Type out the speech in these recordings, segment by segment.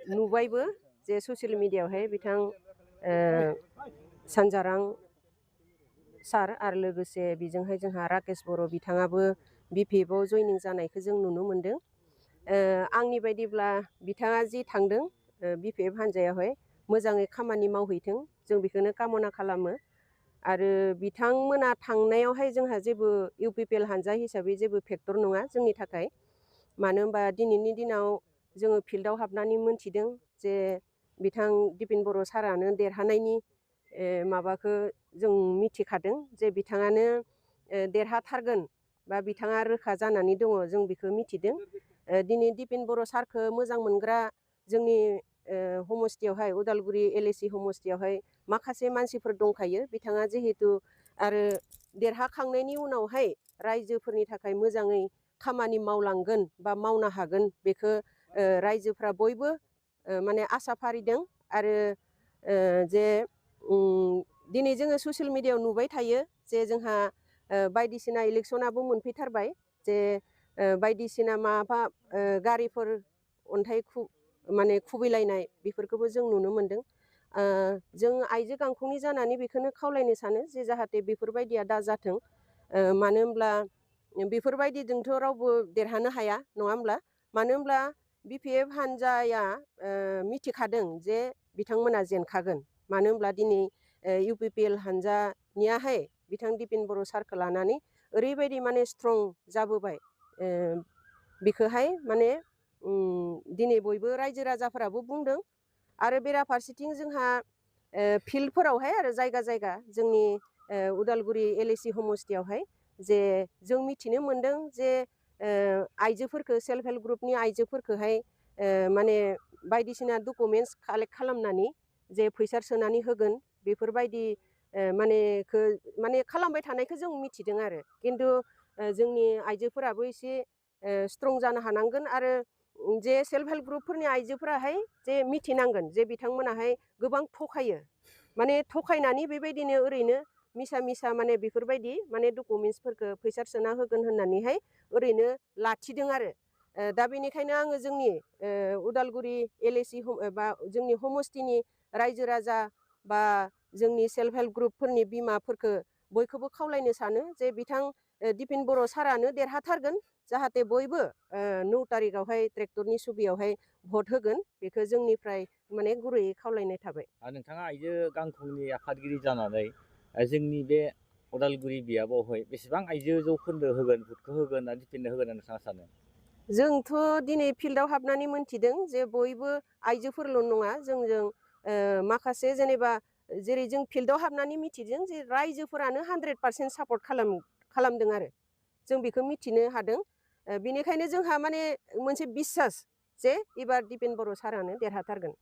नुबायबो जे ससियेल मिडियायावहाय बिथां सानजारां सार आरो लोगोसे बेजोंहाय जोंहा राकेश बर' बिथाङाबो बिपिएफआव जयनिं जानायखौ जों नुनो मोन्दों। आंनि बायदिब्ला बिथाङा जि थांदों बिपिएफ हान्जायावहाय मोजाङै खामानि मावहैथों जों बेखौनो कामना खालामो। आरो बिथांमोना थांनायावहाय जोंहा जेबो इउपिपिएल हान्जा हिसाबै जेबो फेक्टर नङा जोंनि थाखाय। मानो होनबा दिनैनि दिनाव जोङो फिल्डआव हाबनानै मोन्थिदों जे बिथां दिपेन बर' सारानो देरहानायनि माबाखौ जों मिथिखादों जे बिथाङानो देरहाथारगोन बा बिथाङा रोखा जानानै दङ जों बेखौ मिथिदों। दिनै दिपेन बर' सारखौ मोजां मोनग्रा जोंनि हमस्टियावहाय उदालगुरि एलएसि हमस्टियावहाय माखासे मानसिफोर दंखायो। बिथाङा जिहेतु आरो देरहाखांनायनि उनावहाय रायजोफोरनि थाखाय मोजाङै खामानि मावलांगोन बा मावनो हागोन बेखौ रायजोफ्रा बयबो माने आसा फारिदों। आरो जे दिनै जोङो ससियेल मिडियायाव नुबाय थायो जे जोंहा बायदिसिना इलेक्सनाबो मोनफैथारबाय जे बायदिसिना माबा गारिफोर अन्थाइ माने खुबैलायनाय बेफोरखौबो जों नुनो मोन्दों। जों आइजो गांखंनि जानानै बेखौनो खावलायनो सानो जे जाहाथे बेफोरबायदिया दाजाथों। मानो होनब्ला बेफोरबायदिजोंथ' रावबो देरहानो हाया नङा होमब्ला। मानो होनब्ला बिपिएफ हान्जाया मिथिखादों जे बिथांमोना जेनखागोन। मानो होनब्ला दिनै इउपिपिएल हान्जानियाहाय बिथां दिपेन बर' सारखौ लानानै ओरैबायदि माने स्ट्रं जाबोबाय बेखौहाय माने दिनै बयबो रायजो राजाफोराबो बुंदों। आरो बेराफारसेथिं जोंहा फिल्डफोरावहाय आरो जायगा जायगा जोंनि उदालगुरि एलएसि हमस्टियावहाय जे जों मिथिनो मोन्दों जे आइजोफोरखौ सेल्फ हेल्प ग्रुपनि आइजोफोरखौहाय माने बायदिसिना डकुमेन्टस कालेक्ट खालामनानै जे फैसा सोनानै होगोन बेफोरबायदि माने खालामबाय थानायखौ जों मिथिदों। आरो खिन्थु जोंनि आइजोफोराबो एसे स्ट्रं जानो हानांगोन। आरो जे सेल्फ हेल्प ग्रुपफोरनि आइजोफोराहाय जे मिथिनांगोन जे बिथांमोनाहाय गोबां थखायो माने थखायनानै बेबायदिनो ओरैनो मिसा मिसा माने बेफोरबायदि माने डकुमेन्टसफोरखौ फैसा सोना होगोन होननानैहाय ओरैनो लाखिदों। आरो दा बेनिखायनो आङो जोंनि उदालगुरि एलएसि बा जोंनि हमस्टिनि रायजो राजा बा जोंनि सेल्फ हेल्प ग्रुपफोरनि बिमाफोरखौ बयखौबो खावलायनो सानो जे बिथां दिपेन बर' सारानो देरहाथारगोन जाहाथे बयबो 9 तारिखआवहाय ट्रेक्टरनि सुबियावहाय भट होगोन बेखौ जोंनिफ्राय माने गुरैयै खावलायनाय थाबाय। नोंथाङा आइजो गांखंनि आफादगिरि जानानै जोंनि बे उदालगुरि बियाबावहाय बेसेबां आइजो जौखोन्दो होगोन भटखौ होगोन होनना दिपेननो होगोन होनना नोंथाङा सानो? जोंथ' दिनै फिल्डआव हाबनानै मोन्थिदों जे बयबो आइजोफोरल' नङा जोंजों माखासे जेनेबा जेरै जों फिल्डआव हाबनानै मिथिदों जे रायजोफोरानो 100% सापर्ट खालामदों। आरो जों बेखौ मिथिनो हादों। बेनिखायनो जोंहा माने मोनसे बिसास जे एबार दिपेन बर' सारानो देरहाथारगोन।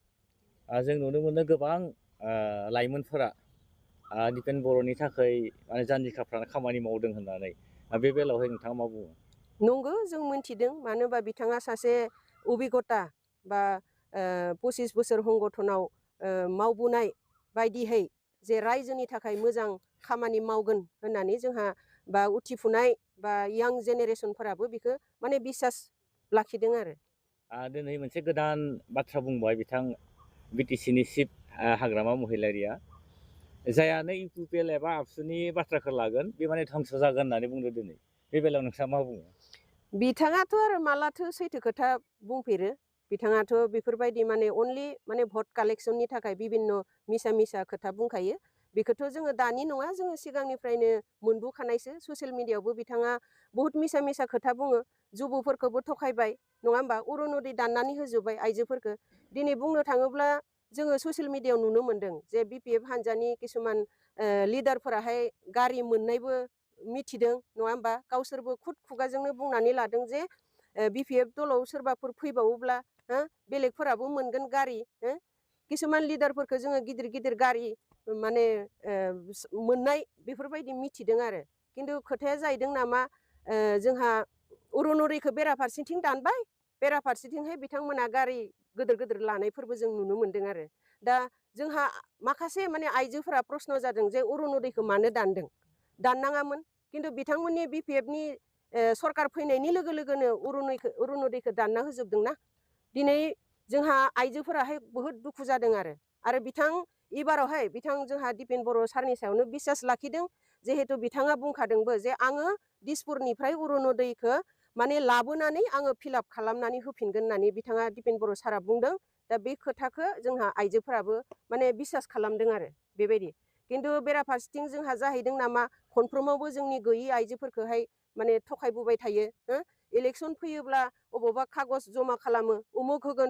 जों नुनो मोनो गोबां लाइमोनफोरा दिपेन बर'नि थाखाय माने जान्जिखाफ्रानो खामानि मावदों होननानै बे बेलायावहाय नोंथाङा मा बुङो? नंगौ जों मोन्थिदों। मानो होनबा बिथाङा सासे अबिगता बा 25 बोसोर संगठनाव मावबोनाय बायदिहै जे रायजोनि थाखाय मोजां खामानि मावगोन होननानै जोंहा बा उथिफुनाय बा यां जेनेरेसनफोराबो बेखौ माने बिसास लाखिदों। आरो दिनै मोनसे गोदान बाथ्रा बुंबाय बिथां बिटिसिनि चिफ हाग्रामा महिलारिया जायानो इउपिपिएल एबा आबसुनि बाथ्राखौ लागोन बे माने धंस जागोन होननानै बुंदों। दिनै बे बेलायाव नोंथाङा मा बुङो? बिथाङाथ' आरो मालाथो सैथो खोथा बुंफेरो। बिथाङाथ' बेफोरबायदि माने अनलि माने भट कालेक्सननि थाखाय बिभिन्न मिसा मिसा खोथा बुंखायो। बेखौथ' जोङो दानि नङा जोङो सिगांनिफ्रायनो मोनबोखानायसो। ससियेल मिडियायावबो बिथाङा बहुत मिसा मिसा खोथा बुङो। जुबुफोरखौबो थखायबाय नङा होमबा। अरुनदय दाननानै होजोब्बाय आइजोफोरखौ। दिनै बुंनो थाङोब्ला जोङो ससियेल मिडियायाव नुनो मोन्दों जे बिपिएफ हान्जानि किसुमान लिडारफोराहाय गारि मोननायबो मिथिदों नङा होमबा। गावसोरबो खुगाजोंनो बुंनानै लादों जे बिपिएफ दलाव सोरबाफोर फैबावोब्ला बेलेगफोराबो मोनगोन गारि। किसुमान लिडारफोरखौ जोङो गिदिर गिदिर गारि माने मोननाय बेफोरबायदि मिथिदों। आरो खिन्थु खोथाया जाहैदों नामा जोंहा अरुनदयखौ बेराफारसेथिं दानबाय बेराफारसेथिंहाय बिथांमोना गारि गिदिर गिदिर लानायफोरबो जों नुनो मोन्दों। आरो दा जोंहा माखासे माने आइजोफोरा प्रश्न जादों जे अरुनदयखौ मानो दानदों, दाननाङामोन। खिन्थु बिथांमोननि बिपिएफनि सरकार फैनायनि लोगो लोगोनो अरुनदयखौ दानना होजोबदोंना। दिनै जोंहा आइजोफोराहाय बहुद दुखु जादों आरो बिथां एबारावहाय बिथां जोंहा दिपेन बर' सारनि सायावनो बिसास लाखिदों जिहेतु बिथाङा बुंखादोंबो जे आङो दिसपुरनिफ्राय अरुनदयखौ माने लाबोनानै आङो फिलाप खालामनानै होफिनगोन होननानै बिथाङा दिपेन बर' सारा बुंदों। दा बे खोथाखौ जोंहा आइजोफोराबो माने बिसास खालामदों बेबायदि। खिन्थु बेराफारसेथिं जोंहा जाहैदों नामा खनफ्रोमावबो जोंनि गैयि आइजोफोरखौहाय माने थखायबोबाय थायो। इलेक्सन फैयोब्ला अबावबा खागज जमा खालामो उमुक होगोन